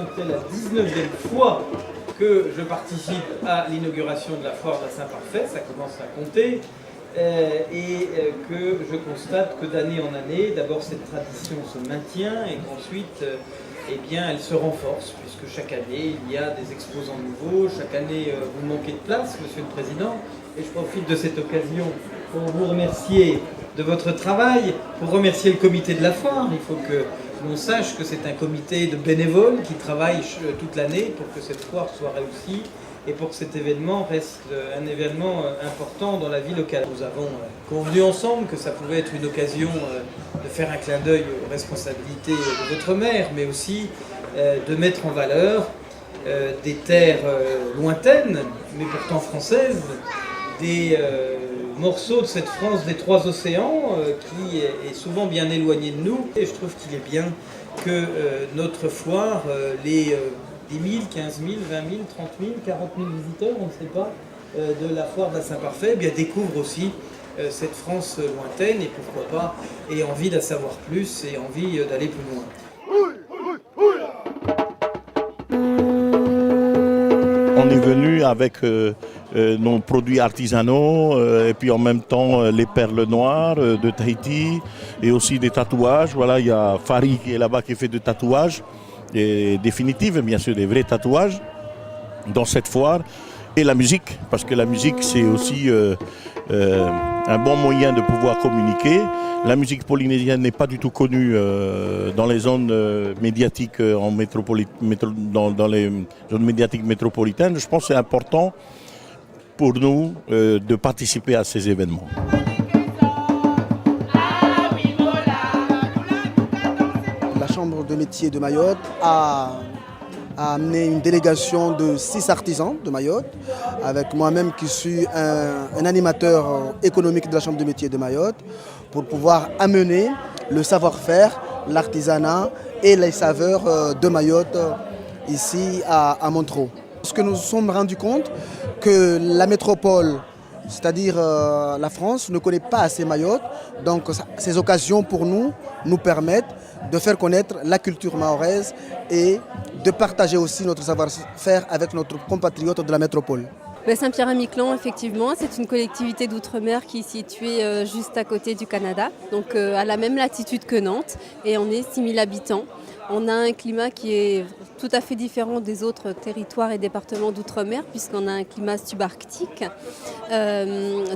comptait la 19e fois que je participe à l'inauguration de la foire de la Saint-Parfait, ça commence à compter, et que je constate que d'année en année, d'abord cette tradition se maintient et qu'ensuite eh bien, elle se renforce, puisque chaque année il y a des exposants nouveaux, chaque année vous manquez de place, Monsieur le Président, et je profite de cette occasion pour vous remercier de votre travail, pour remercier le comité de la foire. Il faut que l'on sache que c'est un comité de bénévoles qui travaille toute l'année pour que cette foire soit réussie et pour que cet événement reste un événement important dans la vie locale. Nous avons convenu ensemble que ça pouvait être une occasion de faire un clin d'œil aux responsabilités de votre maire, mais aussi de mettre en valeur des terres lointaines, mais pourtant françaises, des morceaux de cette France des trois océans qui est souvent bien éloignée de nous. Et je trouve qu'il est bien que notre foire, les 10 000, 15 000, 20 000, 30 000, 40 000 visiteurs, on ne sait pas, de la foire de la Saint-Parfait, eh bien découvrent aussi cette France lointaine et pourquoi pas, et envie d'en savoir plus et envie d'aller plus loin. On est venu avec nos produits artisanaux et puis en même temps les perles noires de Tahiti et aussi des tatouages. Voilà, il y a Farid qui est là-bas qui fait des tatouages, et définitifs, bien sûr, des vrais tatouages dans cette foire. Et la musique, parce que la musique c'est aussi un bon moyen de pouvoir communiquer. La musique polynésienne n'est pas du tout connue dans les zones médiatiques dans les zones médiatiques métropolitaines. Je pense que c'est important pour nous de participer à ces événements. La Chambre de métier de Mayotte a amené une délégation de 6 artisans de Mayotte, avec moi-même qui suis un animateur économique de la Chambre de métier de Mayotte, pour pouvoir amener le savoir-faire, l'artisanat et les saveurs de Mayotte ici à Montreux. Parce que nous nous sommes rendus compte que la métropole, c'est-à-dire la France, ne connaît pas assez Mayotte. Donc ces occasions pour nous permettent de faire connaître la culture mahoraise et de partager aussi notre savoir-faire avec notre compatriote de la métropole. Saint-Pierre-et-Miquelon, effectivement, c'est une collectivité d'outre-mer qui est située juste à côté du Canada, donc à la même latitude que Nantes, et on est 6 000 habitants. On a un climat qui est tout à fait différent des autres territoires et départements d'outre-mer, puisqu'on a un climat subarctique,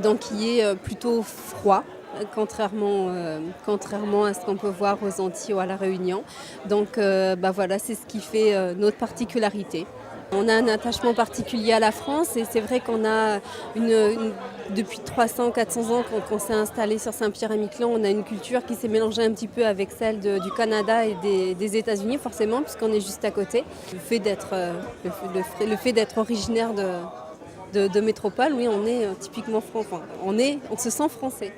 donc qui est plutôt froid. Contrairement à ce qu'on peut voir aux Antilles ou à La Réunion. Donc voilà, c'est ce qui fait notre particularité. On a un attachement particulier à la France et c'est vrai qu'on a depuis 300-400 ans qu'on s'est installé sur Saint-Pierre-et-Miquelon, on a une culture qui s'est mélangée un petit peu avec celle du Canada et des États-Unis forcément, puisqu'on est juste à côté. Le fait d'être originaire de métropole, oui, on est typiquement français, on se sent français.